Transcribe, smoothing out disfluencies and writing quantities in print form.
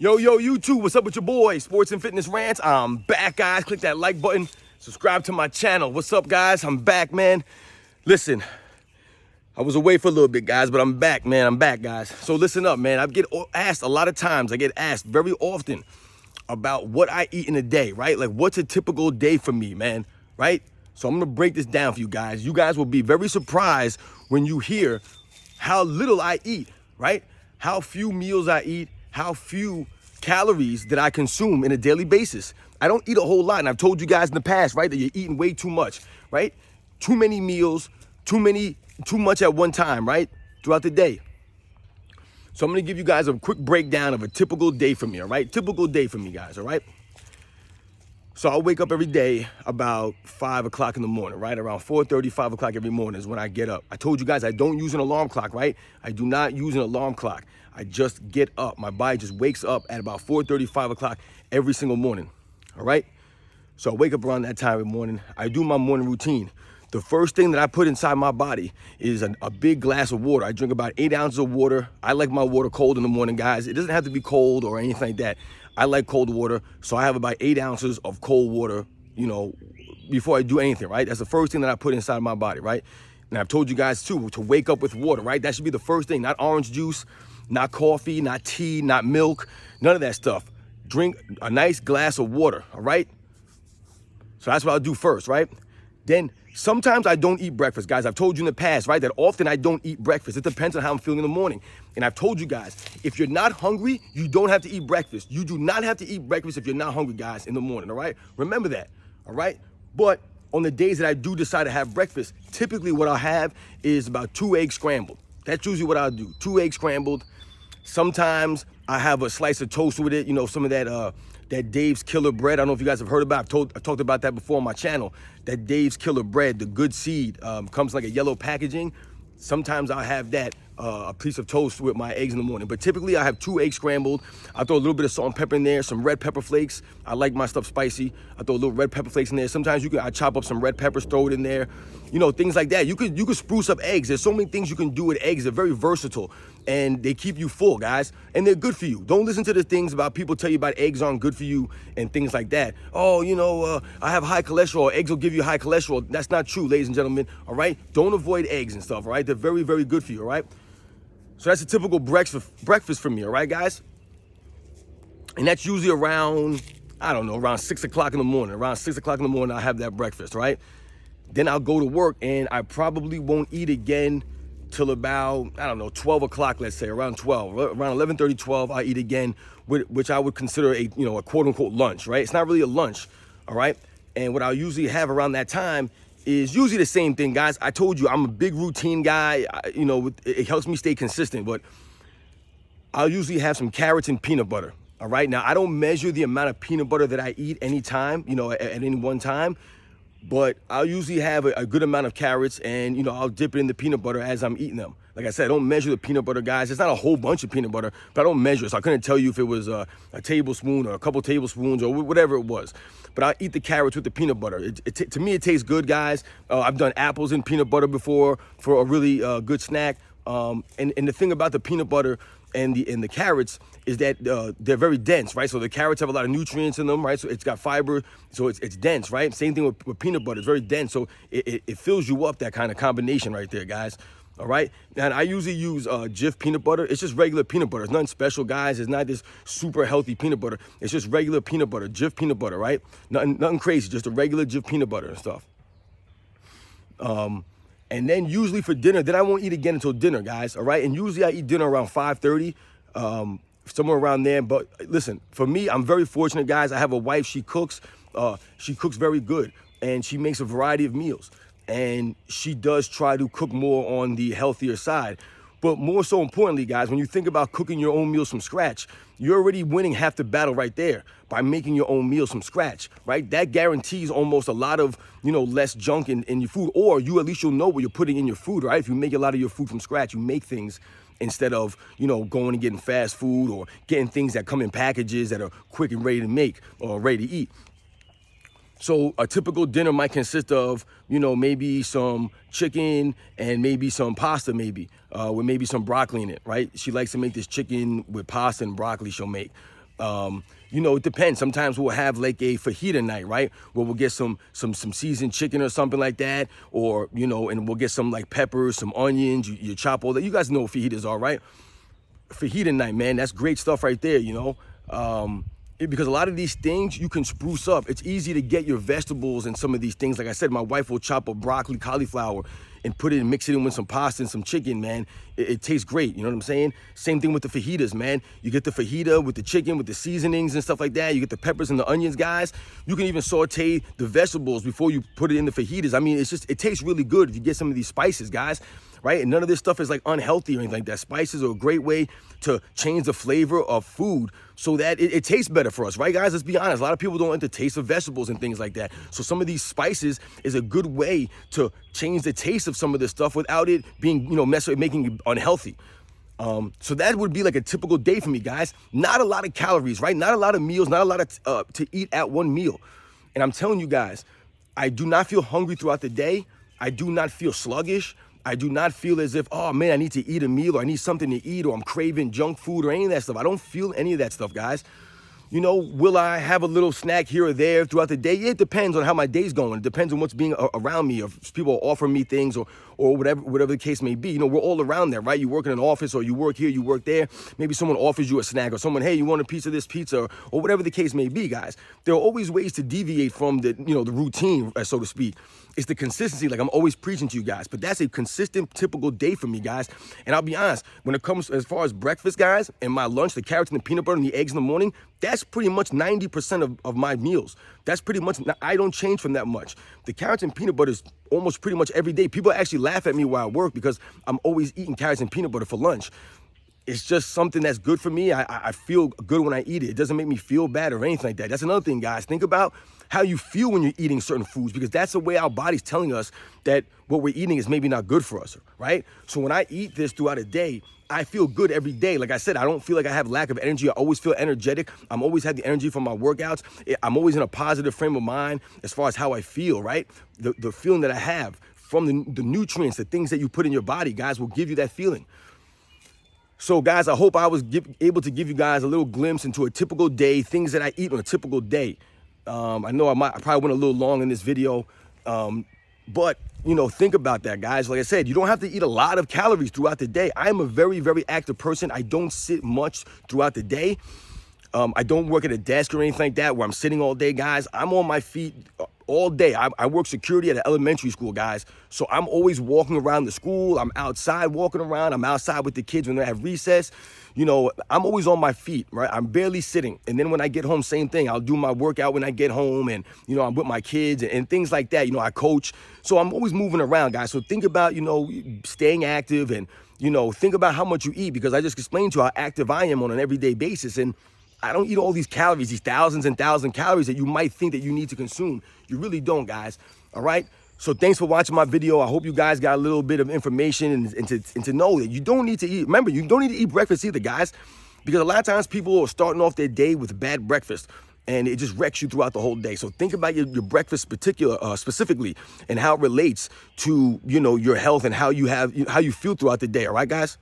Yo, YouTube, what's up with your boy? Sports and Fitness Rants. I'm back, guys. Click that like button. Subscribe to my channel. What's up, guys? I'm back, man. Listen, I was away for a little bit, guys, but I'm back, man. I'm back, guys. So listen up, man. I get asked a lot of times. I get asked very often about what I eat in a day, right? Like, what's a typical day for me, man, right? So I'm going to break this down for you guys. You guys will be very surprised when you hear how little I eat, right? How few meals I eat, how few calories that I consume in a daily basis. I don't eat a whole lot, and I've told you guys in the past, right, that you're eating way too much, right? Too many meals, too much at one time, right, throughout the day. So I'm gonna give you guys a quick breakdown of a typical day for me, all right? Typical day for me, guys, all right? So I wake up every day about 5 o'clock in the morning, right? Around 4:30, 5 o'clock every morning is when I get up. I told you guys I don't use an alarm clock, right? I do not use an alarm clock. I just get up. My body just wakes up at about 4:30, 5 o'clock every single morning, all right? So I wake up around that time every morning. I do my morning routine. The first thing that I put inside my body is a big glass of water. I drink about 8 ounces of water. I like my water cold in the morning, guys. It doesn't have to be cold or anything like that. I like cold water, so I have about 8 ounces of cold water, you know, before I do anything, right? That's the first thing that I put inside my body, right? And I've told you guys too, to wake up with water, right? That should be the first thing, not orange juice, not coffee, not tea, not milk, none of that stuff. Drink a nice glass of water, all right? So that's what I'll do first, right? Then sometimes I don't eat breakfast, guys. I've told you in the past, right, that often I don't eat breakfast. It depends on how I'm feeling in the morning. And I've told you guys, if you're not hungry, you don't have to eat breakfast. You do not have to eat breakfast if you're not hungry, guys, in the morning, all right? Remember that, all right? But on the days that I do decide to have breakfast, typically what I'll have is about 2 eggs scrambled. That's usually what I'll do, 2 eggs scrambled. Sometimes I have a slice of toast with it, you know, some of that Dave's Killer Bread. I don't know if you guys have heard about it. I talked about that before on my channel. That Dave's Killer Bread, the good seed, comes like a yellow packaging. Sometimes I'll have that, a piece of toast with my eggs in the morning. But typically I have 2 eggs scrambled. I throw a little bit of salt and pepper in there, some red pepper flakes. I like my stuff spicy. I throw a little red pepper flakes in there. Sometimes I chop up some red peppers, throw it in there. You know, things like that. You could spruce up eggs. There's so many things you can do with eggs. They're very versatile and they keep you full, guys. And they're good for you. Don't listen to the things about people tell you about eggs aren't good for you and things like that. Oh, you know, I have high cholesterol. Eggs will give you high cholesterol. That's not true, ladies and gentlemen, all right? Don't avoid eggs and stuff, all right? They're very, very good for you, all right? So that's a typical breakfast for me, all right, guys? And that's usually around, I don't know, around 6 o'clock in the morning. Around 6 o'clock in the morning, I'll have that breakfast, right? Then I'll go to work and I probably won't eat again till about, I don't know, 12 o'clock, let's say, around 12. Around 11:30, 12, I eat again, which I would consider a, you know, a quote unquote lunch, right? It's not really a lunch, all right? And what I'll usually have around that time is usually the same thing, guys. I told you I'm a big routine guy. You know, it helps me stay consistent, but I'll usually have some carrots and peanut butter, all right? Now, I don't measure the amount of peanut butter that I eat anytime, you know, at any one time, but I'll usually have a good amount of carrots and, you know, I'll dip it in the peanut butter as I'm eating them. Like I said, I don't measure the peanut butter, guys. It's not a whole bunch of peanut butter, but I don't measure. So I couldn't tell you if it was a tablespoon or a couple tablespoons or whatever it was. But I'll eat the carrots with the peanut butter. To me, it tastes good, guys. I've done apples in peanut butter before for a really good snack. And the thing about the peanut butter and the carrots is that they're very dense, right? So the carrots have a lot of nutrients in them, right? So it's got fiber, so it's dense, right? Same thing with peanut butter. It's very dense, so it fills you up, that kind of combination right there, guys. All right? And I usually use Jif peanut butter. It's just regular peanut butter. It's nothing special, guys. It's not this super healthy peanut butter. It's just regular peanut butter, Jif peanut butter, right? Nothing crazy, just a regular Jif peanut butter and stuff. And then usually for dinner, then I won't eat again until dinner, guys, all right? And usually I eat dinner around 5:30, somewhere around there. But listen, for me, I'm very fortunate, guys. I have a wife, she cooks very good, and she makes a variety of meals. And she does try to cook more on the healthier side. But more so importantly, guys, when you think about cooking your own meals from scratch, you're already winning half the battle right there by making your own meals from scratch, right? That guarantees almost a lot of, you know, less junk in your food, or at least you'll know what you're putting in your food, right? If you make a lot of your food from scratch, you make things instead of, you know, going and getting fast food or getting things that come in packages that are quick and ready to make or ready to eat. So a typical dinner might consist of, you know, maybe some chicken and maybe some pasta, with maybe some broccoli in it, right? She likes to make this chicken with pasta and broccoli she'll make. You know, it depends. Sometimes we'll have like a fajita night, right? Where we'll get some seasoned chicken or something like that, or you know, and we'll get some like peppers, some onions. You chop all that. You guys know what fajitas are, right? Fajita night, man. That's great stuff right there. You know. Because a lot of these things you can spruce up. It's easy to get your vegetables and some of these things. Like I said, my wife will chop up broccoli, cauliflower, and put it and mix it in with some pasta and some chicken, man. It tastes great, you know what I'm saying? Same thing with the fajitas, man. You get the fajita with the chicken, with the seasonings and stuff like that. You get the peppers and the onions, guys. You can even saute the vegetables before you put it in the fajitas. I mean, it tastes really good if you get some of these spices, guys. Right? And none of this stuff is like unhealthy or anything like that. Spices are a great way to change the flavor of food so that it tastes better for us, right, guys? Let's be honest. A lot of people don't like the taste of vegetables and things like that. So some of these spices is a good way to change the taste of some of this stuff without it being, you know, making it unhealthy. So that would be like a typical day for me, guys. Not a lot of calories, right? Not a lot of meals, not a lot of to eat at one meal. And I'm telling you guys, I do not feel hungry throughout the day. I do not feel sluggish. I do not feel as if, oh man, I need to eat a meal or I need something to eat or I'm craving junk food or any of that stuff. I don't feel any of that stuff, guys. You know, will I have a little snack here or there throughout the day? Yeah, it depends on how my day's going. It depends on what's being around me, or if people offer me things or whatever the case may be. You know, we're all around there, right? You work in an office or you work here, you work there. Maybe someone offers you a snack or someone, hey, you want a piece of this pizza or whatever the case may be, guys. There are always ways to deviate from the routine, so to speak. It's the consistency, like I'm always preaching to you guys. But that's a consistent, typical day for me, guys. And I'll be honest, when it comes as far as breakfast, guys, and my lunch, the carrots and the peanut butter and the eggs in the morning, that's pretty much 90% of my meals. That's pretty much, I don't change from that much. The carrots and peanut butter is almost pretty much every day. People actually laugh at me while I work because I'm always eating carrots and peanut butter for lunch. It's just something that's good for me. I feel good when I eat it. It doesn't make me feel bad or anything like that. That's another thing, guys. Think about how you feel when you're eating certain foods, because that's the way our body's telling us that what we're eating is maybe not good for us, right? So when I eat this throughout a day, I feel good every day. Like I said, I don't feel like I have lack of energy. I always feel energetic. I'm always had the energy from my workouts. I'm always in a positive frame of mind as far as how I feel, right? The feeling that I have from the nutrients, the things that you put in your body, guys, will give you that feeling. So, guys, I hope I was able to give you guys a little glimpse into a typical day, things that I eat on a typical day. I know I probably went a little long in this video, but, you know, think about that, guys. Like I said, you don't have to eat a lot of calories throughout the day. I'm a very, very active person. I don't sit much throughout the day. I don't work at a desk or anything like that where I'm sitting all day, guys. I'm on my feet all day. I work security at an elementary school, guys. So I'm always walking around the school. I'm outside walking around. I'm outside with the kids when they have recess. You know, I'm always on my feet, right? I'm barely sitting. And then when I get home, same thing. I'll do my workout when I get home, and, you know, I'm with my kids and things like that. You know, I coach. So I'm always moving around, guys. So think about, you know, staying active and, you know, think about how much you eat, because I just explained to you how active I am on an everyday basis. And I don't eat all these calories, these thousands and thousands of calories that you might think that you need to consume. You really don't, guys. All right? So thanks for watching my video. I hope you guys got a little bit of information and to know that you don't need to eat. Remember, you don't need to eat breakfast either, guys, because a lot of times people are starting off their day with bad breakfast, and it just wrecks you throughout the whole day. So think about your breakfast specifically and how it relates to, you know, your health and how you feel throughout the day. All right, guys?